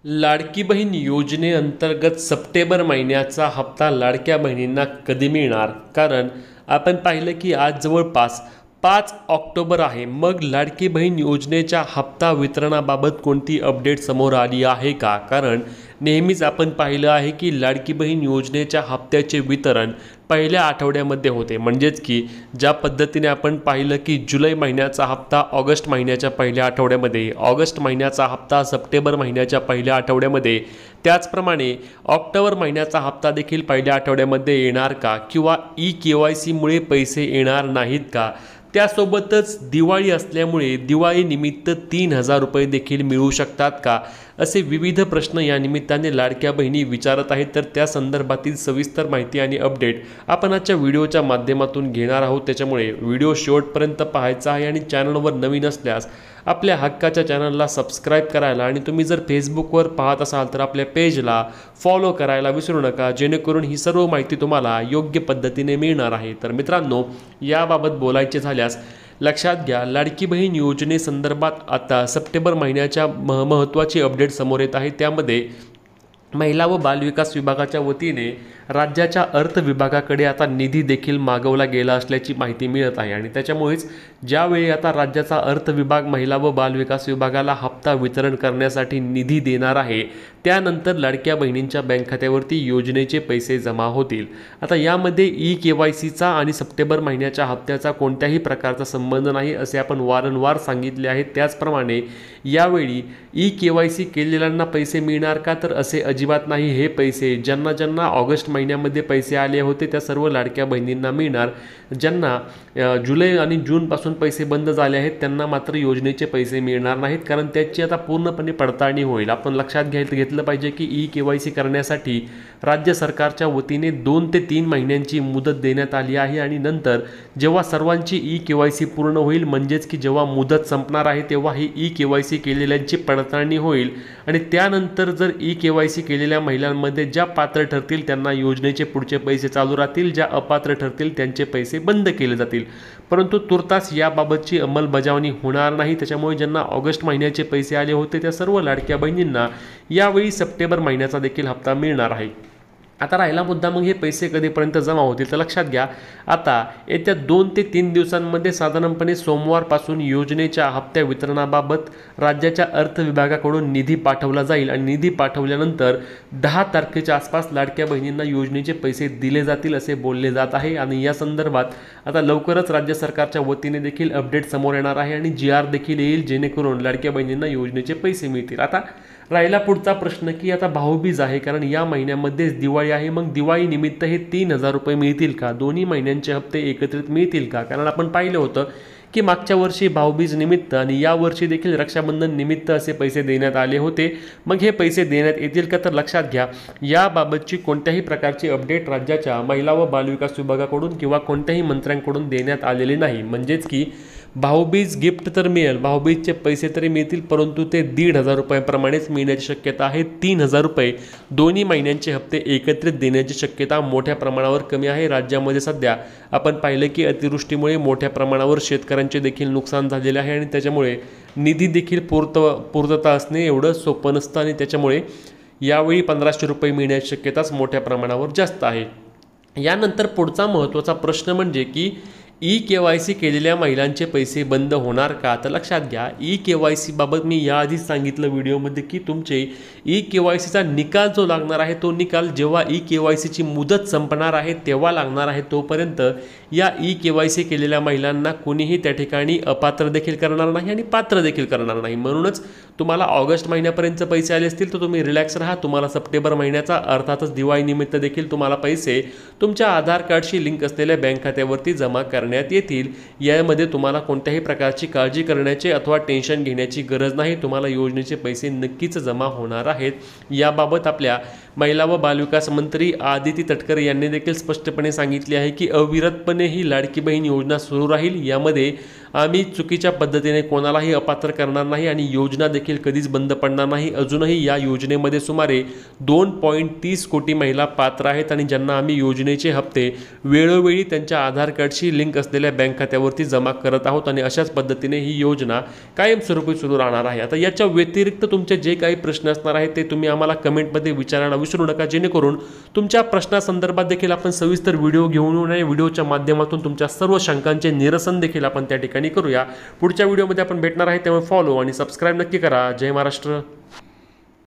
लाडकी बहीण योजनेअंतर्गत सप्टेंबर महिन्याचा हप्ता लाडक्या बहिणींना कधी मिळणार? कारण आपण पाहिलं की आज जवळपास 5 ऑक्टोबर आहे. मग लाडकी बहीण योजनेच्या हप्ता वितरणाबाबत कोणती अपडेट समोर आली आहे का? कारण नेहमीच आपण पाहिलं आहे की लाडकी बहीण योजनेच्या हप्त्याचे वितरण पहिल्या आठवड्यामध्ये होते. म्हणजेच की ज्या पद्धतीने आपण पाहिलं की जुलै महिन्याचा हप्ता ऑगस्ट महिन्याच्या पहिल्या आठवड्यामध्ये, ऑगस्ट महिन्याचा हप्ता सप्टेंबर महिन्याच्या पहिल्या आठवड्यामध्ये, त्याचप्रमाणे ऑक्टोबर महिन्याचा हप्ता देखील पहिल्या आठवड्यामध्ये येणार का? किंवा ई-KYCमुळे पैसे येणार नाहीत का? त्यासोबतच दिवाळी असल्यामुळे दिवाळीनिमित्त 3,000 रुपये देखील मिळू शकतात का? असे विविध प्रश्न या निमित्ताने लाडक्या बहिणी विचारत आहेत. तर त्या संदर्भातील सविस्तर माहिती आणि अपडेट आपण आजच्या व्हिडिओच्या माध्यमातून घेणार आहोत. त्याच्यामुळे व्हिडिओ शेवटपर्यंत पाहायचा आहे आणि चॅनलवर नवीन असल्यास आपल्या हक्काच्या चॅनलला सबस्क्राईब करायला आणि तुम्ही जर फेसबुकवर पाहत असाल तर आपल्या पेजला फॉलो करायला विसरू नका, जेणेकरून ही सर्व माहिती तुम्हाला योग्य पद्धतीने मिळणार आहे. तर मित्रांनो, याबाबत बोलायचे झाल्यास लक्षात घ्या, लाडकी बहीण योजनेसंदर्भात आता सप्टेंबर महिन्याच्या महत्त्वाची अपडेट समोर येत आहे. त्यामध्ये महिला व बालविकास विभागाच्या वतीने राज्याच्या अर्थ विभागाकडे आता निधी देखील मागवला गेला असल्याची माहिती मिळत आहे. आणि त्याच्यामुळेच ज्यावेळी आता राज्याचा अर्थ विभाग महिला व बालविकास विभागाला हप्ता वितरण करण्यासाठी निधी देणार आहे, त्यानंतर लाडक्या बहिणींच्या बँक खात्यावरती योजनेचे पैसे जमा होतील. आता यामध्ये ई-KYCचा आणि सप्टेंबर महिन्याच्या हप्त्याचा कोणत्याही प्रकारचा संबंध नाही असे आपण वारंवार सांगितले आहे. त्याचप्रमाणे यावेळी ई-KYC केलेल्यांना पैसे मिळणार का? तर असे अजिबात नाही. हे पैसे ज्यांना ऑगस्ट महिन्यामध्ये पैसे आले होते त्या सर्व लाडक्या बहिणींना मिळणार. ज्यांना जुलै आणि जूनपासून पैसे बंद झाले आहेत त्यांना मात्र योजनेचे पैसे मिळणार नाहीत, कारण त्याची आता पूर्णपणे पडताळणी होईल. आपण लक्षात घेतलं पाहिजे की ई-KYC करण्यासाठी राज्य सरकारच्या वतीने 2 ते 3 महिन्यांची मुदत देण्यात आली आहे. आणि नंतर जेव्हा सर्वांची ई-KYC पूर्ण होईल, म्हणजेच की जेव्हा मुदत संपणार आहे तेव्हा ही ई-KYC केलेल्यांची पडताळणी होईल. आणि त्यानंतर जर ई-KYC केलेल्या महिलांमध्ये ज्या पात्र ठरतील त्यांना योजनेचे पुढचे पैसे चालू राहतील, ज्या अपात्र ठरतील त्यांचे पैसे बंद केले जातील. परंतु तुर्तास याबाबतची अंमलबजावणी होणार नाही. त्याच्यामुळे ज्यांना ऑगस्ट महिन्याचे पैसे आले होते त्या सर्व लाडक्या बहिणींना यावेळी सप्टेंबर महिन्याचा देखील हप्ता मिळणार आहे. आता राहिला मुद्दा मग हे पैसे कधीपर्यंत जमा होतील, तर लक्षात घ्या, आता येत्या 2 ते 3 दिवसांमध्ये साधारणपणे सोमवारपासून योजनेच्या हप्त्या वितरणाबाबत राज्याच्या अर्थ विभागाकडून निधी पाठवला जाईल. आणि निधी पाठवल्यानंतर 10 तारखेच्या आसपास लाडक्या बहिणींना योजनेचे पैसे दिले जातील असे बोलले जात आहे. आणि या संदर्भात आता लवकरच राज्य सरकारच्या वतीने देखील अपडेट समोर येणार आहे आणि GR देखील येईल, जेणेकरून लाडक्या बहिणींना योजनेचे पैसे मिळतील. आता राहिला पुढचा प्रश्न की आता भाऊबीज आहे, कारण या महिन्यामध्येच दिवाळी आहे. मग दिवाळीनिमित्त हे 3,000 रुपये मिळतील का? दोन्ही महिन्यांचे हप्ते एकत्रित मिळतील का? कारण आपण पाहिलं होतं की मागच्या वर्षी भाऊबीज निमित्त आणि या वर्षी देखील रक्षाबंधन निमित्त असे पैसे देण्यात आले होते. मग हे पैसे देण्यात येतील का? तर लक्षात घ्या, याबाबतची कोणत्याही प्रकारची अपडेट राज्याच्या महिला व बालविकास विभागाकडून किंवा कोणत्याही मंत्र्यांकडून देण्यात आलेले नाही. म्हणजेच की भाऊबीज गिफ्ट तर मिळेल, भाऊबीजचे पैसे तरी मिळतील, परंतु ते 1,500 रुपयांप्रमाणेच मिळण्याची शक्यता आहे. 3,000 रुपये दोन्ही महिन्यांचे हप्ते एकत्रित देण्याची शक्यता मोठ्या प्रमाणावर कमी आहे. राज्यामध्ये सध्या आपण पाहिलं की अतिवृष्टीमुळे मोठ्या प्रमाणावर शेतकऱ्यांचे देखील नुकसान झालेले आहे आणि त्याच्यामुळे निधी देखील पूर्तता असणे एवढं सोपं नसतं. आणि त्याच्यामुळे यावेळी 1,500 रुपये मिळण्याची शक्यताच मोठ्या प्रमाणावर जास्त आहे. यानंतर पुढचा महत्त्वाचा प्रश्न म्हणजे की ई-KYC केलेल्या महिलांचे पैसे बंद होणार का? तर लक्षात घ्या, ई-KYC बाबत मी याआधीच सांगितलं व्हिडिओमध्ये की तुमचे ई-KYCचा निकाल जो लागणार आहे तो निकाल जेव्हा ई-KYCची मुदत संपणार आहे तेव्हा लागणार आहे. तोपर्यंत या ई-KYC केलेल्या महिलांना कोणीही त्या ठिकाणी अपात्र देखील करणार नाही आणि पात्र देखील करणार नाही. म्हणूनच तुम्हाला ऑगस्ट महिन्यापर्यंत पैसे आले असतील तर तुम्ही रिलॅक्स राहा. तुम्हाला सप्टेंबर महिन्याचा अर्थातच दिवाळीनिमित्त देखील तुम्हाला पैसे तुमच्या आधार कार्डशी लिंक असलेल्या बँक खात्यावरती जमा करण्यात येतील. यामध्ये तुम्हाला कोणत्याही प्रकारची काळजी करण्याची अथवा टेन्शन घेण्याची गरज नाही. तुम्हाला योजनेचे पैसे नक्कीच जमा होणार आहेत. याबाबत आपल्या महिला व बालविकास मंत्री आदिती तटकरे यांनी देखील स्पष्टपणे सांगितले आहे की अविरतपणे ही लाडकी बहीण योजना सुरू राहील. यामध्ये आम्ही चुकीच्या पद्धतीने कोणालाही अपात्र करणार नाही आणि योजना देखील कधीच बंद पडणार नाही। अजूनही या योजनेमध्ये सुमारे 2.30 कोटी महिला पात्र आहेत आणि ज्यांना आम्ही योजनेचे हप्ते वेळोवेळी त्यांच्या आधार कार्डशी लिंक असलेल्या बँक खात्यावरती जमा करत आहोत आणि अशाच पद्धतीने ही योजना कायमस्वरूपी सुरू राहणार आहे। आता याच्या व्यतिरिक्त तुमचे जे काही प्रश्न असणार आहेत ते तुम्ही आम्हाला कमेंटमध्ये विचारायला विसरू नका, जेणेकरून तुमच्या प्रश्नासंदर्भात देखील आपण सविस्तर व्हिडिओ घेऊन येऊ आणि व्हिडिओच्या माध्यमातून तुमच्या सर्व शंकांचे निरसन देखील आपण त्या ठिकाणी करूया। पुढच्या व्हिडिओमध्ये आपण भेटणार आहे, त्यामुळे फॉलो आणि सबस्क्राईब नक्की करा। जय महाराष्ट्र।